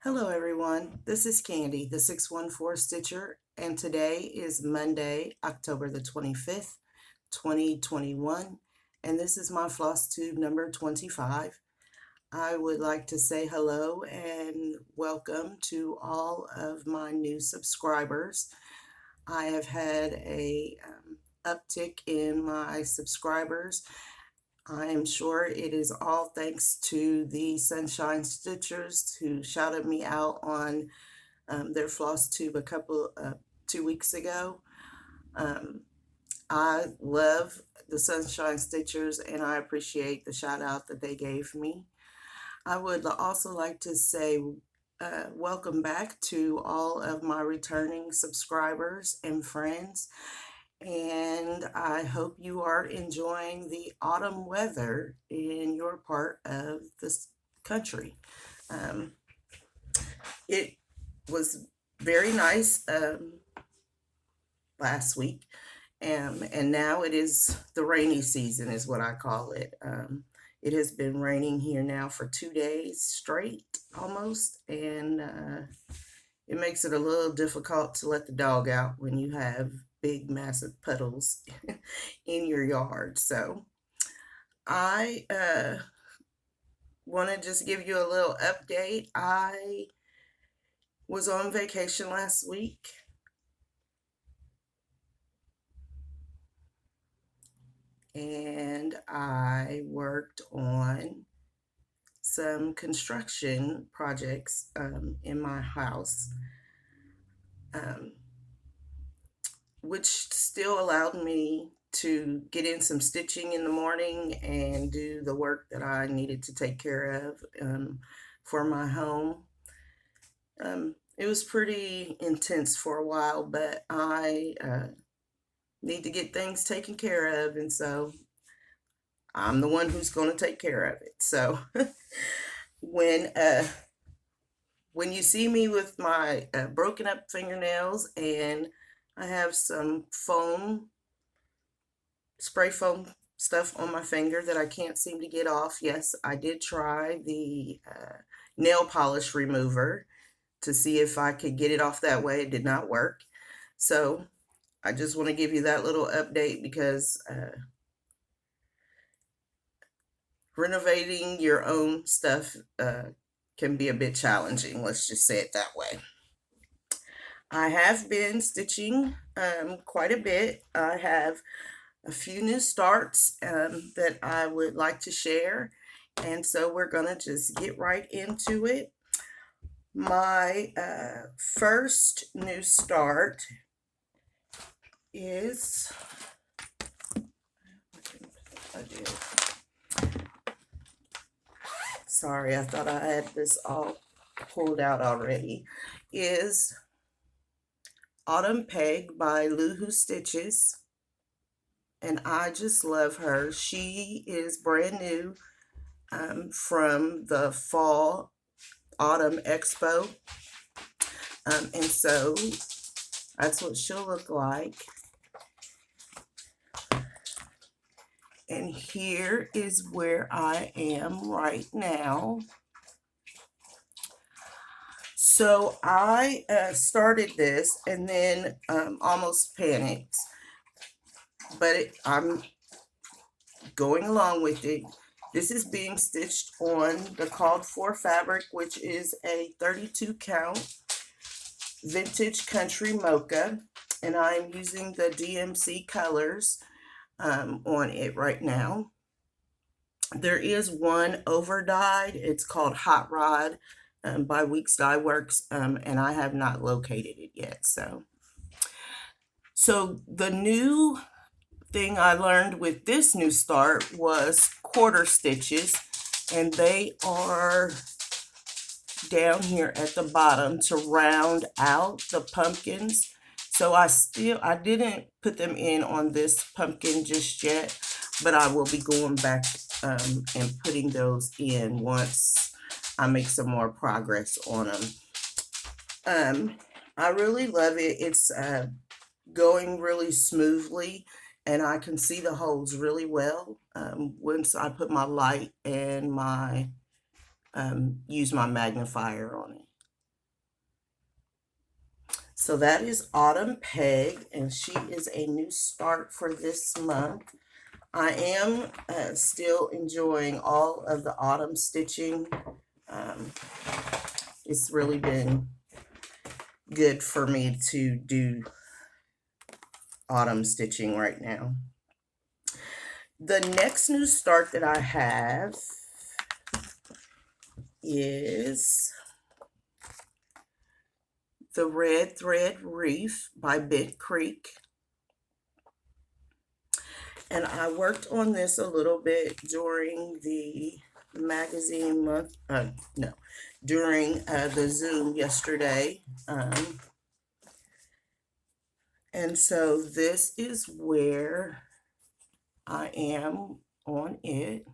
Hello everyone, this is Candy, the 614 Stitcher, and today is Monday, October the 25th, 2021, and this is my Flosstube number 25. I would like to say hello and welcome to all of my new subscribers. I have had a uptick in my subscribers. I am sure it is all thanks to the Sunshine Stitchers who shouted me out on their Flosstube a couple 2 weeks ago. I love the Sunshine Stitchers and I appreciate the shout out that they gave me. I would also like to say welcome back to all of my returning subscribers and friends. And I hope you are enjoying the autumn weather in your part of this country. It was very nice last week, and now it is the rainy season, is what I call it. It has been raining here now for 2 days straight almost, and it makes it a little difficult to let the dog out when you have big, massive puddles in your yard. So I want to just give you a little update. I was on vacation last week. And I worked on some construction projects in my house, which still allowed me to get in some stitching in the morning and do the work that I needed to take care of for my home. It was pretty intense for a while, but I need to get things taken care of, and so I'm the one who's going to take care of it. So when you see me with my broken up fingernails and I have some spray foam stuff on my finger that I can't seem to get off, yes, I did try the nail polish remover to see if I could get it off that way. It did not work. So I just want to give you that little update because renovating your own stuff can be a bit challenging. Let's just say it that way. I have been stitching quite a bit. I have a few new starts that I would like to share, and so we're going to just get right into it. My first new start is, sorry, I thought I had this all pulled out already, is Autumn Peg by Luho Stitches. And I just love her. She is brand new from the Fall Autumn Expo. And so that's what she'll look like. And here is where I am right now. So I started this and then almost panicked, but I'm going along with it. This is being stitched on the called for fabric, which is a 32 count vintage country mocha, and I'm using the DMC colors on it right now. There is one over dyed. It's called Hot Rod by Weeks Dye Works, and I have not located it yet. So the new thing I learned with this new start was quarter stitches, and they are down here at the bottom to round out the pumpkins. So I didn't put them in on this pumpkin just yet, but I will be going back and putting those in once I make some more progress on them. I really love it. It's going really smoothly, and I can see the holes really well once I put my light and use my magnifier on it. So that is Autumn Peg, and she is a new start for this month. I am still enjoying all of the autumn stitching. It's really been good for me to do autumn stitching right now. The next new start that I have is the Red Thread Wreath by Big Creek. And I worked on this a little bit during the magazine month, during the Zoom yesterday. And so this is where I am on it.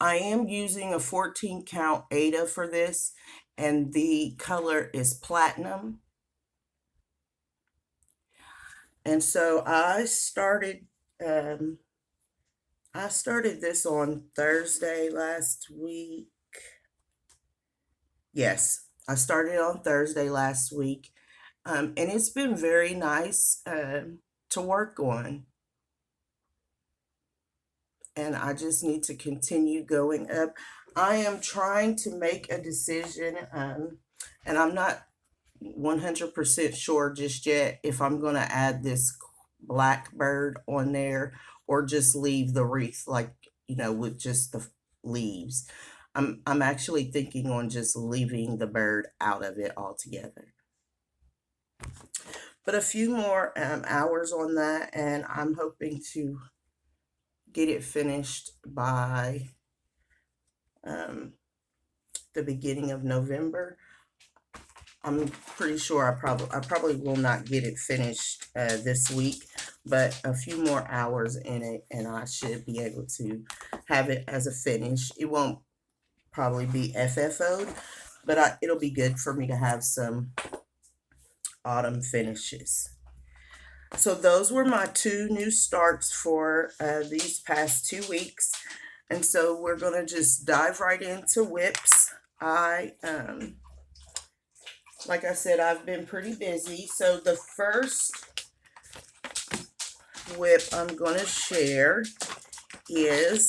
I am using a 14 count Ada for this, and the color is platinum. And so I started this on Thursday last week. Yes, I started on Thursday last week. And it's been very nice to work on. And I just need to continue going up. I am trying to make a decision, and I'm not 100% sure just yet if I'm going to add this black bird on there or just leave the wreath, like, with just the leaves. I'm actually thinking on just leaving the bird out of it altogether. But a few more hours on that, and I'm hoping to get it finished by the beginning of November. I'm pretty sure I probably will not get it finished this week, but a few more hours in it, and I should be able to have it as a finish. It won't probably be FFO'd, but it'll be good for me to have some autumn finishes. So those were my two new starts for these past 2 weeks. And so we're going to just dive right into whips. Like I said, I've been pretty busy. So the first whip I'm going to share is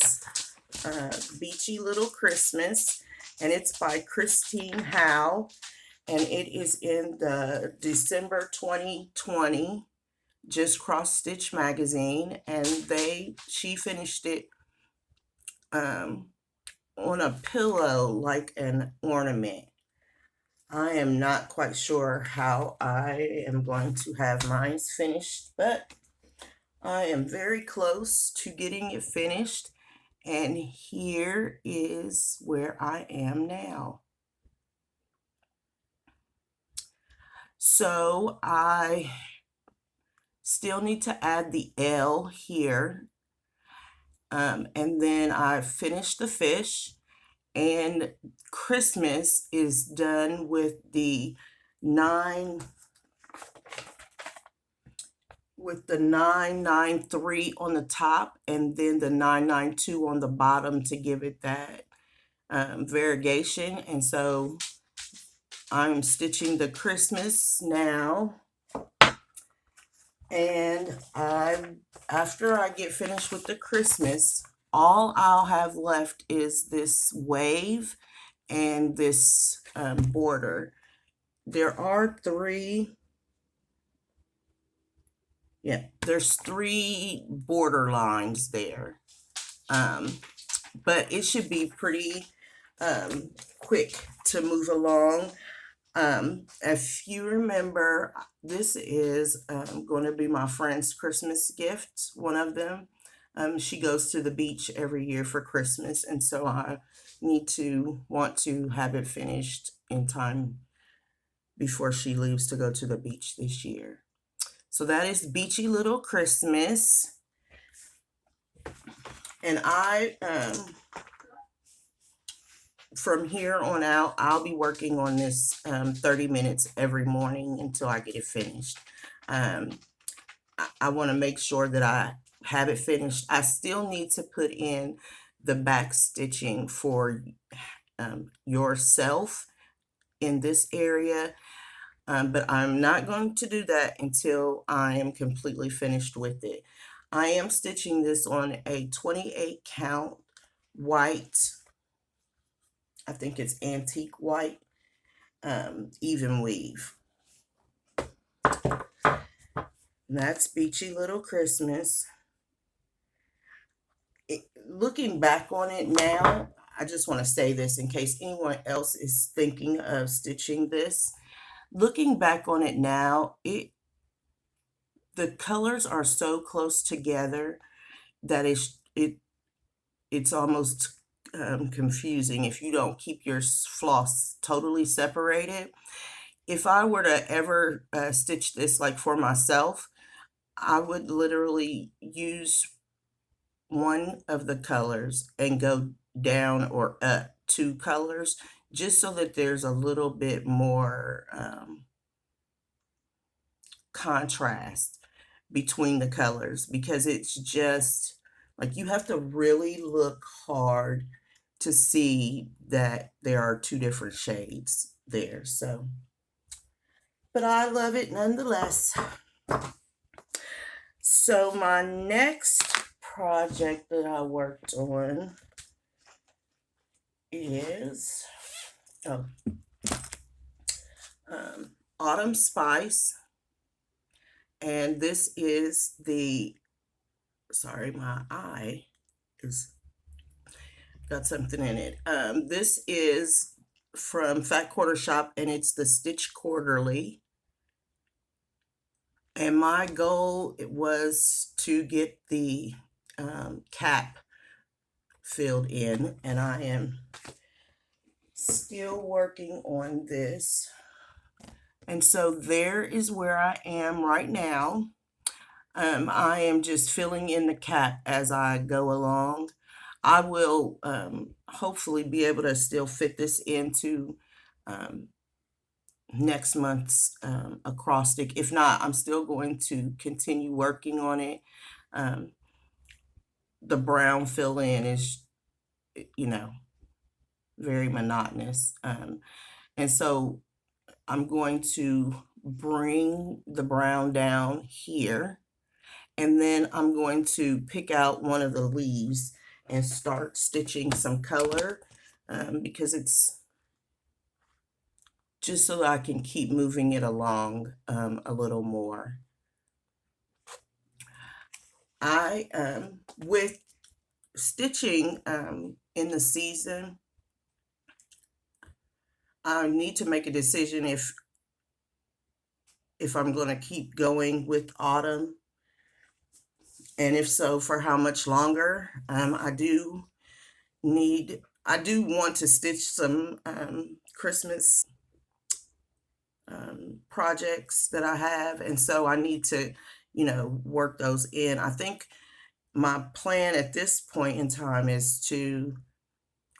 Beachy Little Christmas. And it's by Kristin Howe. And it is in the December 2020 Just Cross Stitch magazine, and she finished it on a pillow like an ornament. I am not quite sure how I am going to have mine finished, but I am very close to getting it finished, and here is where I am now. So I still need to add the L here. And then I finished the fish, and Christmas is done with the 993 on the top, and then the 992 on the bottom to give it that variegation. And so I'm stitching the Christmas now. And after I get finished with the Christmas, all I'll have left is this wave and this border. There are there's 3 border lines there. But it should be pretty quick to move along. If you remember, this is going to be my friend's Christmas gift, one of them. She goes to the beach every year for Christmas, and so I want to have it finished in time before she leaves to go to the beach this year. So that is Beachy Little Christmas. And from here on out, I'll be working on this 30 minutes every morning until I get it finished. I want to make sure that I have it finished. I still need to put in the back stitching for yourself in this area, but I'm not going to do that until I am completely finished with it. I am stitching this on a 28 count white, I think it's antique white, even weave. And that's Beachy Little Christmas. Looking back on it now, I just want to say this in case anyone else is thinking of stitching this. Looking back on it now, the colors are so close together that it's almost confusing if you don't keep your floss totally separated. If I were to ever stitch this like for myself, I would literally use one of the colors and go down or up 2 colors just so that there's a little bit more contrast between the colors, because it's just like you have to really look hard to see that there are 2 different shades there. So, but I love it nonetheless. So my next project that I worked on is Autumn Spice, and this is the, sorry, my eye is got something in it. This is from Fat Quarter Shop, and it's the Stitch Quarterly. And my goal was to get the cap filled in, and I am still working on this. And so there is where I am right now. I am just filling in the cap as I go along. I will hopefully be able to still fit this into next month's acrostic. If not, I'm still going to continue working on it. The brown fill in is, you know, very monotonous. And so I'm going to bring the brown down here, and then I'm going to pick out one of the leaves and start stitching some color, because it's just so that I can keep moving it along a little more. With stitching in the season, I need to make a decision if I'm going to keep going with autumn, and if so, for how much longer. I do want to stitch some Christmas projects that I have, and so I need to, you know, work those in. I think my plan at this point in time is to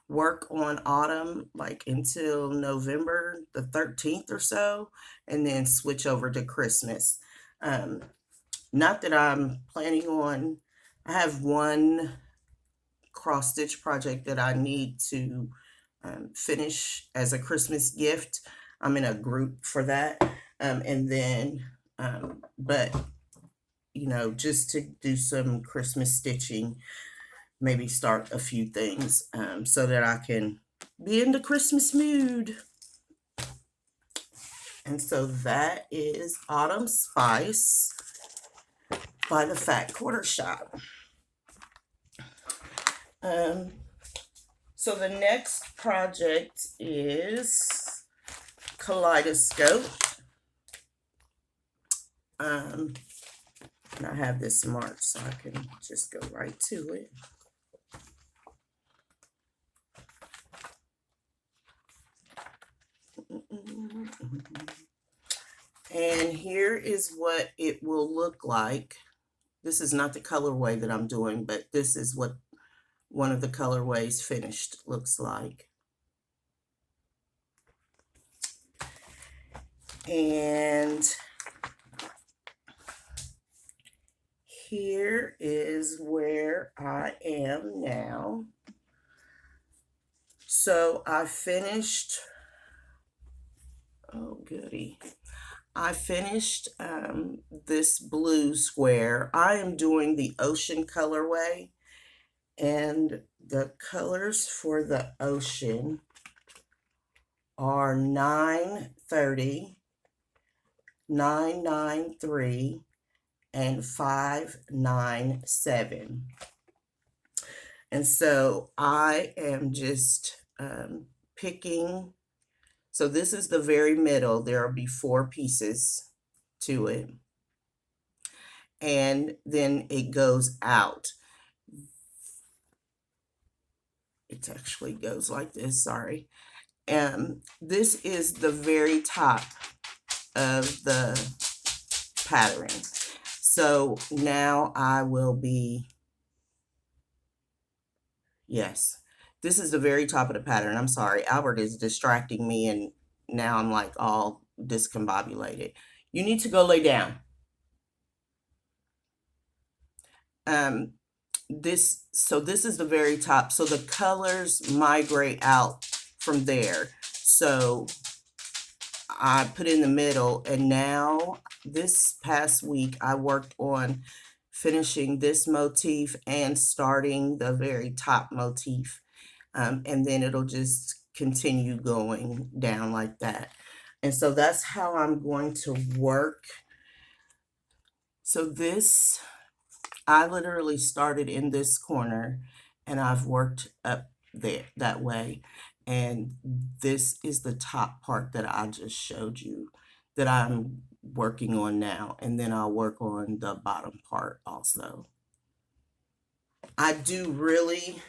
work on autumn like until November the 13th or so, and then switch over to Christmas. Not that I'm planning on, I have one cross stitch project that I need to finish as a Christmas gift. I'm in a group for that. And then, but, you know, just to do some Christmas stitching, maybe start a few things so that I can be in the Christmas mood. And so that is Autumn Spice by the Fat Quarter Shop. So the next project is Kaleidoscope. And I have this marked so I can just go right to it. And here is what it will look like. This is not the colorway that I'm doing, but this is what one of the colorways finished looks like. And here is where I am now. So I finished Oh, goody. I finished this blue square. I am doing the ocean colorway, and the colors for the ocean are 930, 993, and 597. And so I am just picking. So this is the very middle. There will be 4 pieces to it. And then it goes out. It actually goes like this, sorry. This is the very top of the pattern. So now I will be, yes, this is the very top of the pattern. I'm sorry, Albert is distracting me and now I'm like all discombobulated. You need to go lay down. This is the very top. So the colors migrate out from there. So I put in the middle, and now this past week I worked on finishing this motif and starting the very top motif. And then it'll just continue going down like that. And so that's how I'm going to work. So this, I literally started in this corner and I've worked up there that way. And this is the top part that I just showed you that I'm working on now. And then I'll work on the bottom part also. I do really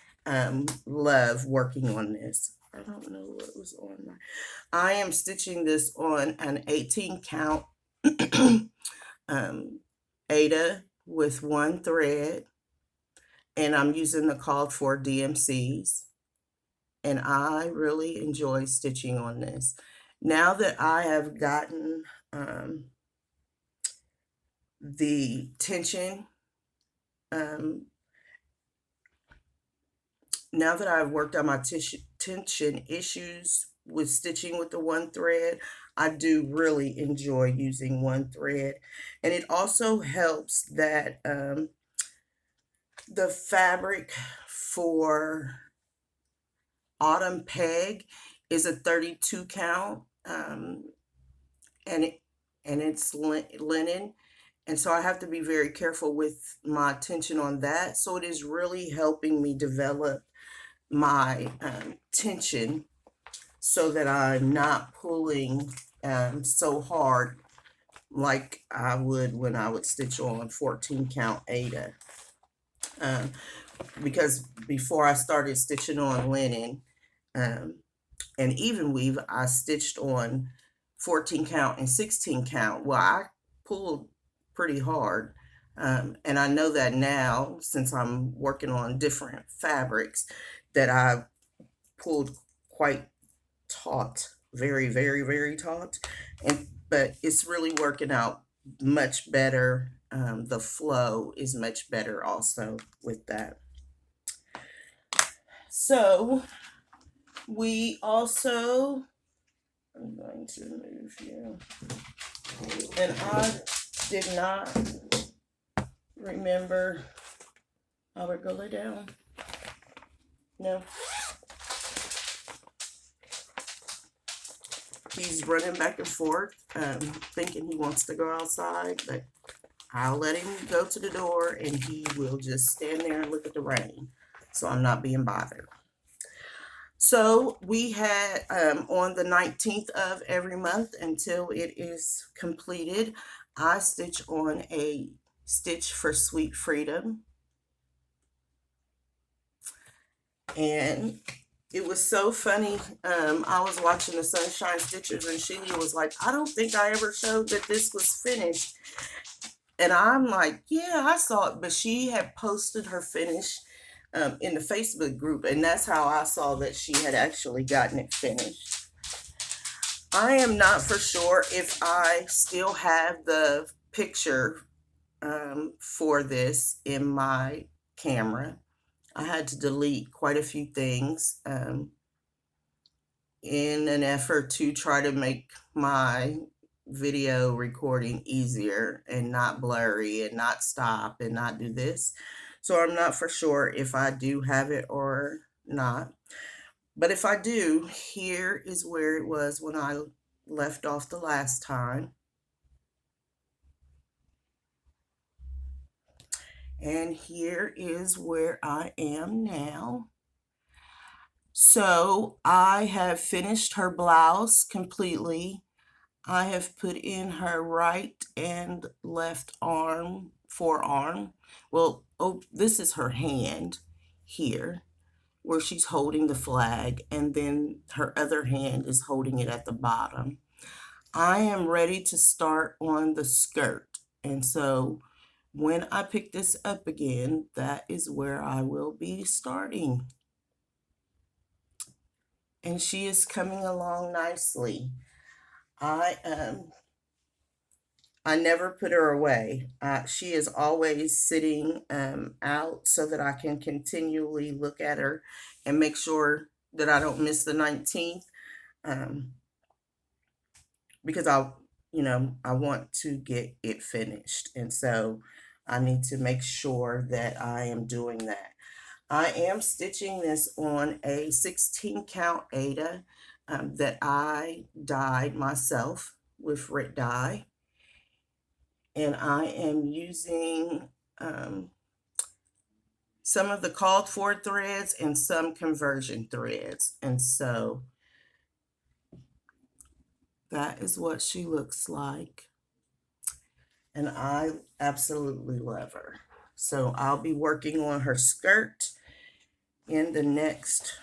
love working on this. I don't know what was on my, I am stitching this on an 18 count Ada with 1 thread, and I'm using the called for DMCs, and I really enjoy stitching on this. Now that I have gotten the tension, now that I've worked on my tension issues with stitching with the 1 thread, I do really enjoy using 1 thread. And it also helps that the fabric for Autumn Peg is a 32 count, and it's linen. And so I have to be very careful with my tension on that. So it is really helping me develop my tension so that I'm not pulling so hard like I would when I would stitch on 14 count Ada. Because before I started stitching on linen and even weave, I stitched on 14 count and 16 count. Well, I pulled pretty hard. And I know that now, since I'm working on different fabrics, that I pulled quite taut, very, very, very taut. But it's really working out much better. The flow is much better also with that. So we also, I'm going to move you, and I did not remember, Albert, go lay down. No. He's running back and forth, thinking he wants to go outside, but I'll let him go to the door and he will just stand there and look at the rain. So I'm not being bothered. So we had on the 19th of every month until it is completed, I stitch on a Stitch for Sweet Freedom. And it was so funny. I was watching the Sunshine Stitchers and Sheila was like, I don't think I ever showed that this was finished. And I'm like, yeah, I saw it. But she had posted her finish in the Facebook group. And that's how I saw that she had actually gotten it finished. I am not for sure if I still have the picture for this in my camera. I had to delete quite a few things. in an effort to try to make my video recording easier and not blurry and not stop and not do this. So I'm not for sure if I do have it or not. But if I do, here is where it was when I left off the last time. And here is where I am now. So I have finished her blouse completely. I have put in her right and left arm, forearm. Well, oh, this is her hand here, where she's holding the flag, and then her other hand is holding it at the bottom. I am ready to start on the skirt. And so when I pick this up again, that is where I will be starting. And she is coming along nicely. I never put her away. She is always sitting out so that I can continually look at her and make sure that I don't miss the 19th. Because I want to get it finished. And so I need to make sure that I am doing that. I am stitching this on a 16 count Aida that I dyed myself with Rit dye. And I am using some of the called for threads and some conversion threads. And so that is what she looks like. And I absolutely love her. So I'll be working on her skirt in the next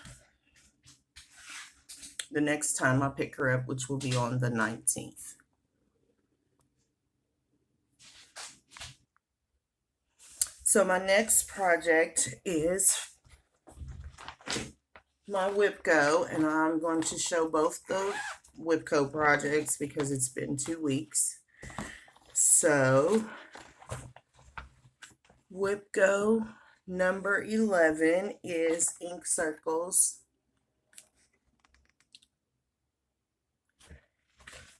time I pick her up, which will be on the 19th. So my next project is my WIPGO, and I'm going to show both the WIPGO projects because it's been 2 weeks. So WIPGO number 11 is ink circles,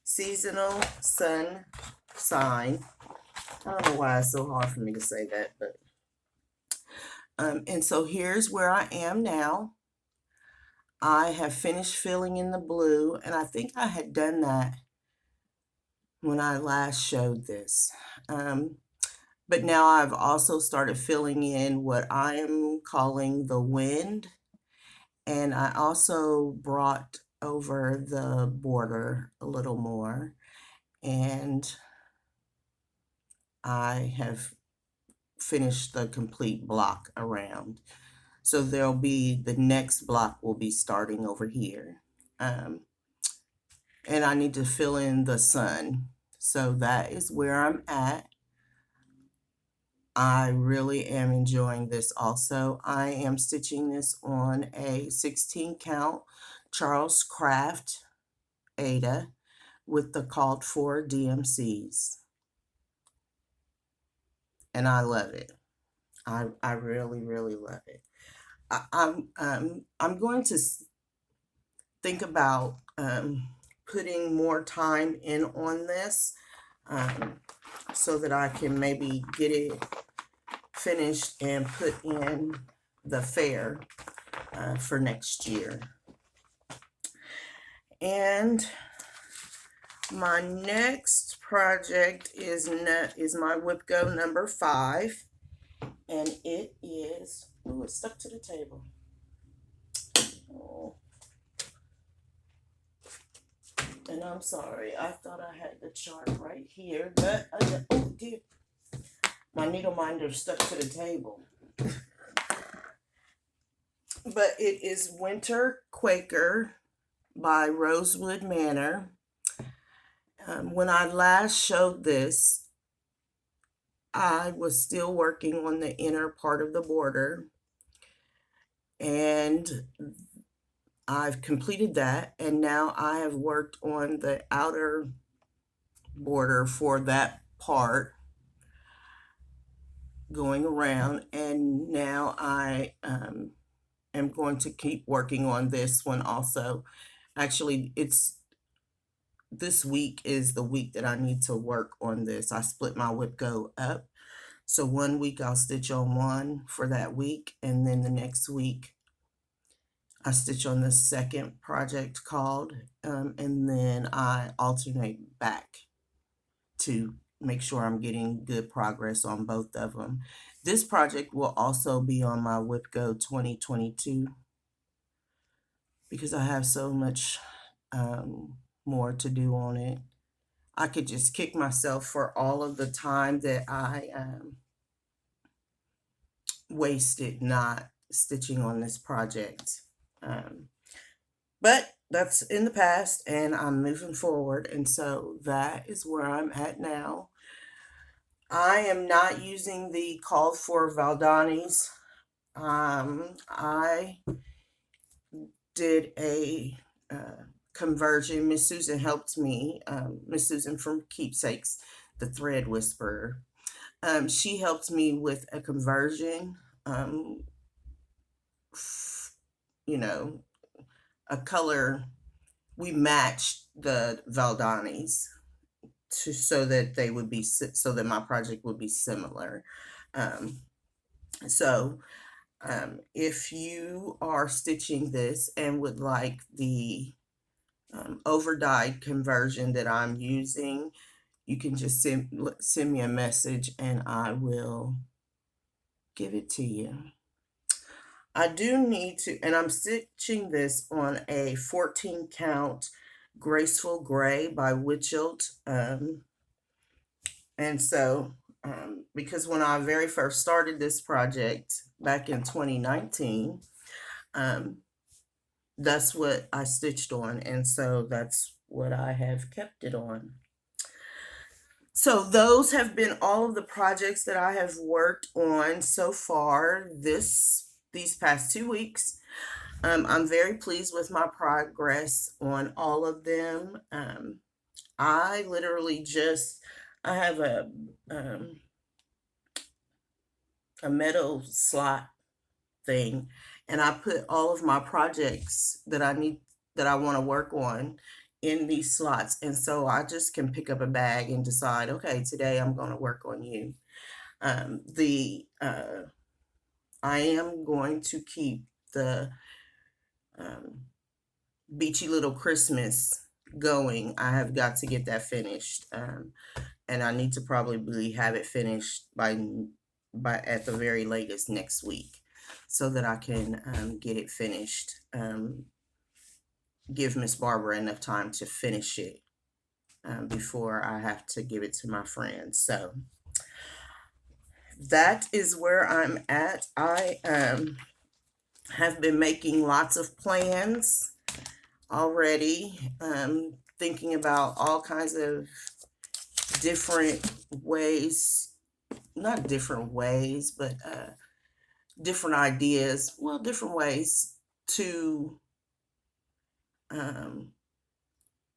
seasonal sun sign. I don't know why it's so hard for me to say that, but and so here's where I am now. I have finished filling in the blue, and I think I had done that when I last showed this. But now I've also started filling in what I am calling the wind, and I also brought over the border a little more, and I have finished the complete block around. So there'll be, the next block will be starting over here. And I need to fill in the sun. So that is where I'm at. I really am enjoying this also. I am stitching this on a 16 count Charles Craft Aida with the called for DMCs. And I love it. I really, really love it. I'm going to think about putting more time in on this so that I can maybe get it finished and put in the fair for next year. And my next project is my WIPGO number 5, and it is, ooh, it's stuck to the table. Oh. And I'm sorry, I thought I had the chart right here, but oh dear, my needle minder stuck to the table. But it is Winter Quaker by Rosewood Manor. When I last showed this, I was still working on the inner part of the border, and I've completed that, and now I have worked on the outer border for that part going around, and now I am going to keep working on this one also. Actually, this week is the week that I need to work on this. I split my WIPGO up. So one week I'll stitch on one for that week, and then the next week I stitch on the second project called, and then I alternate back to make sure I'm getting good progress on both of them. This project will also be on my WIPGO 2022 because I have so much more to do on it. I could just kick myself for all of the time that I wasted not stitching on this project. But that's in the past and I'm moving forward. And so that is where I'm at now. I am not using the called for Valdanis. I did a conversion. Miss Susan helped me. Miss Susan from Keepsakes, the Thread Whisperer. She helped me with a conversion. You know, a color. We matched the Valdanis so that they would be so that my project would be similar. If you are stitching this and would like the overdyed conversion that I'm using, you can just send me a message and I will give it to you. I do need to, and I'm stitching this on a 14 count Graceful Gray by Witchilt. And so, because when I very first started this project back in 2019, that's what I stitched on. And so that's what I have kept it on. So those have been all of the projects that I have worked on so far these past 2 weeks. I'm very pleased with my progress on all of them. I literally I have a metal slot thing, and I put all of my projects that I want to work on in these slots. And so I just can pick up a bag and decide, okay, today I'm going to work on you. I am going to keep the Beachy Little Christmas going. I have got to get that finished. And I need to probably have it finished by at the very latest next week so that I can get it finished. Give Miss Barbara enough time to finish it before I have to give it to my friends. So that is where I'm at. I have been making lots of plans already, thinking about all kinds of different ways, not different ways, but different ideas, well, different ways to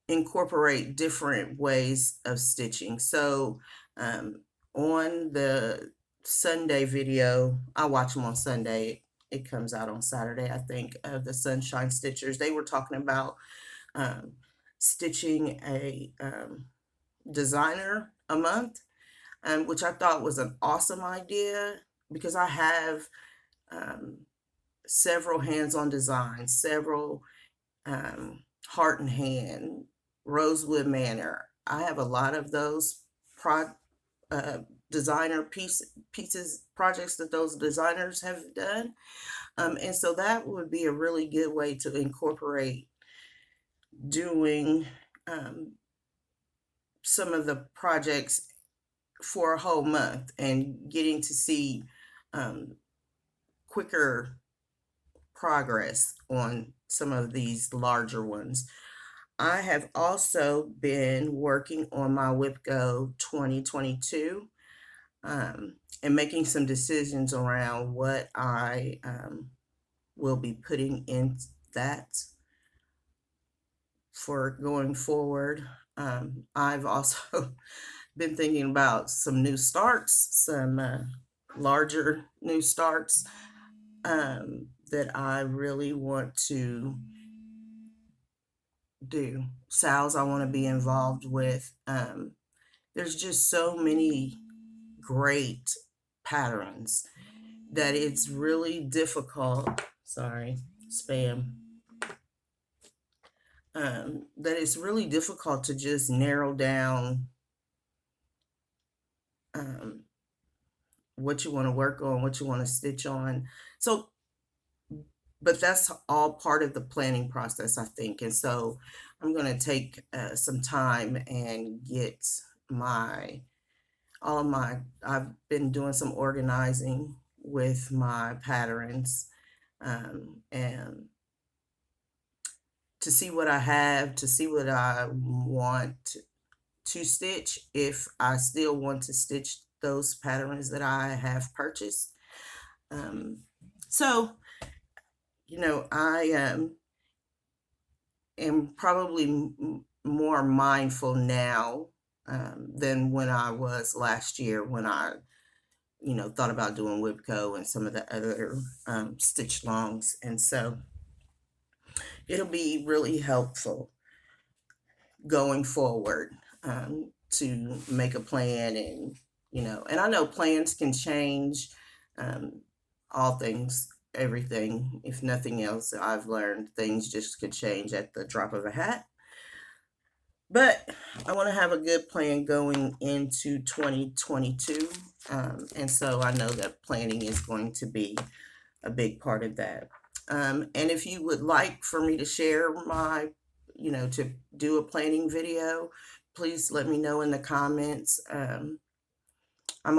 incorporate different ways of stitching. So on the Sunday video, I watch them on Sunday. It comes out on Saturday, I think, of the Sunshine Stitchers. They were talking about stitching a designer a month, which I thought was an awesome idea because I have several hands-on designs, several Heart and Hand, Rosewood Manor. I have a lot of those designer pieces projects that those designers have done. And so that would be a really good way to incorporate doing some of the projects for a whole month and getting to see quicker progress on some of these larger ones. I have also been working on my WIPGO 2022 and making some decisions around what I will be putting in that for going forward. I've also been thinking about some new starts, some larger new starts that I really want to do, sales I want to be involved with. There's just so many great patterns that it's really difficult. Sorry, spam. That it's really difficult to just narrow down um, what you want to work on, what you want to stitch on. So, but that's all part of the planning process, I think. And so I'm going to take some time and get my, all of my, I've been doing some organizing with my patterns, and to see what I have, to see what I want to stitch, if I still want to stitch those patterns that I have purchased. Um, so, I am probably more mindful now than when I was last year, when I, thought about doing WIPGO and some of the other stitch longs. And so it'll be really helpful going forward to make a plan. And and I know plans can change, um, all things, everything. If nothing else, I've learned things just could change at the drop of a hat. But I want to have a good plan going into 2022. And so I know that planning is going to be a big part of that. And if you would like for me to share my, to do a planning video, please let me know in the comments. I'm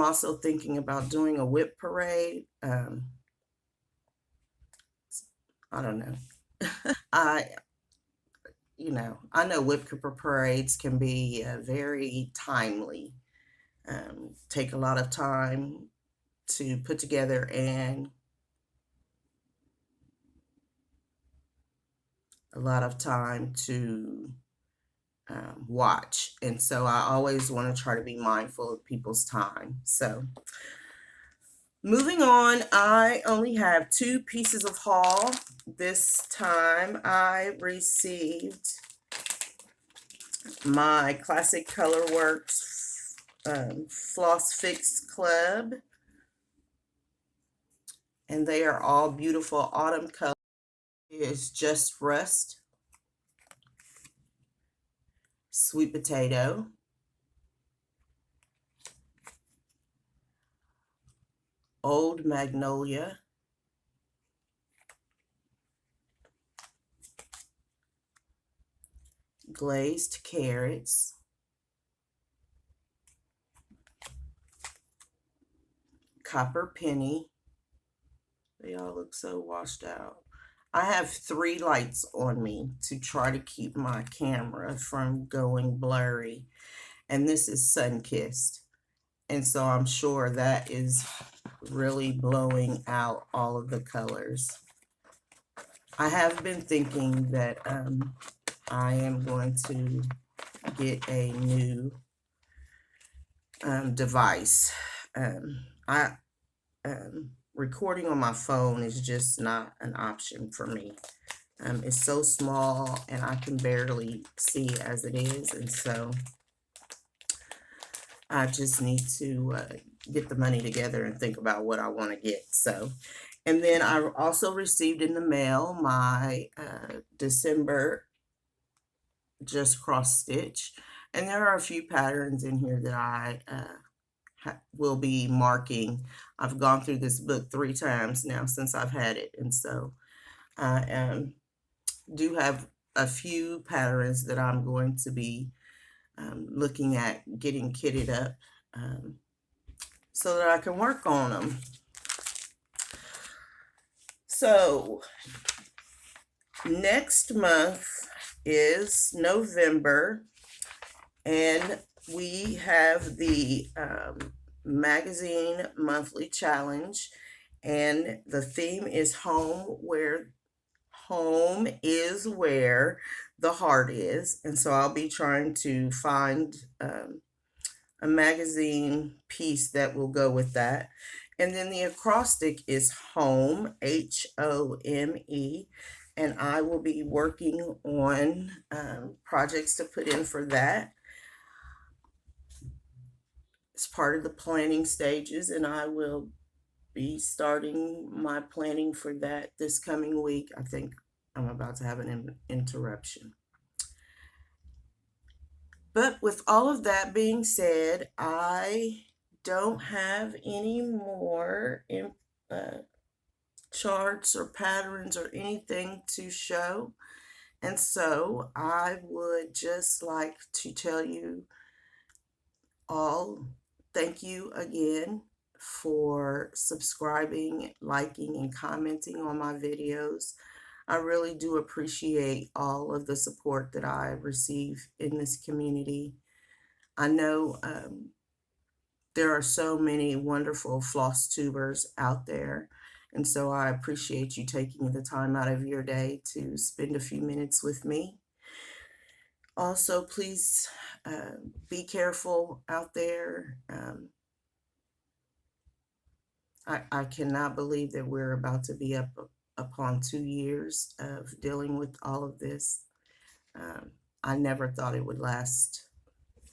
also thinking about doing a whip parade. I don't know. I I know whip parades can be very timely, take a lot of time to put together, and a lot of time to watch. And so I always want to try to be mindful of people's time. So moving on, I only have 2 pieces of haul. This time I received my Classic Colorworks Floss Fix Club, and they are all beautiful autumn colors. It's Just Rust, Sweet Potato, Old Magnolia, Glazed Carrots, Copper Penny. They all look so washed out. I have 3 lights on me to try to keep my camera from going blurry. And this is Sun-Kissed. And so I'm sure that is really blowing out all of the colors. I have been thinking that I am going to get a new device. Recording on my phone is just not an option for me. It's so small and I can barely see as it is, and so I just need to get the money together and think about what I want to get. So, and then I also received in the mail my December Just Cross Stitch, and there are a few patterns in here that I will be marking. I've gone through this book 3 times now since I've had it, and so I do have a few patterns that I'm going to be looking at getting kitted up so that I can work on them. So next month is November, and we have the magazine monthly challenge, and the theme is home is where the heart is. And so I'll be trying to find a magazine piece that will go with that. And then the acrostic is home, HOME, and I will be working on projects to put in for that. It's part of the planning stages, and I will be starting my planning for that this coming week. I think I'm about to have an interruption. But with all of that being said, I don't have any more charts or patterns or anything to show. And so I would just like to tell you all, thank you again for subscribing, liking, and commenting on my videos. I really do appreciate all of the support that I receive in this community. I know there are so many wonderful floss tubers out there, and so I appreciate you taking the time out of your day to spend a few minutes with me. Also, please be careful out there. I cannot believe that we're about to be up upon 2 years of dealing with all of this. I never thought it would last.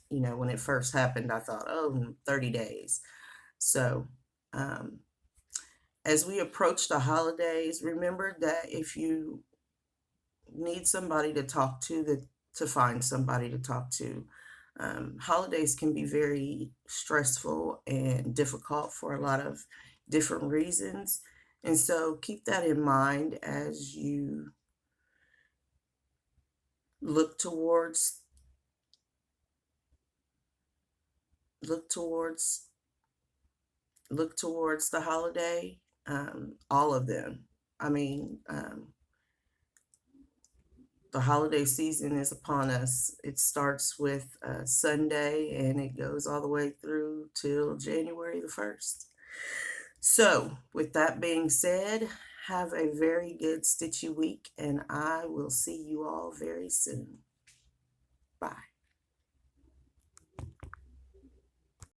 You know, when it first happened, I thought, oh, 30 days. So, as we approach the holidays, remember that if you need somebody to talk to find somebody to talk to. Holidays can be very stressful and difficult for a lot of different reasons. And so keep that in mind as you look towards the holiday. All of them. I mean, the holiday season is upon us. It starts with Sunday and it goes all the way through till January the 1st. So, with that being said, have a very good stitchy week, and I will see you all very soon. Bye.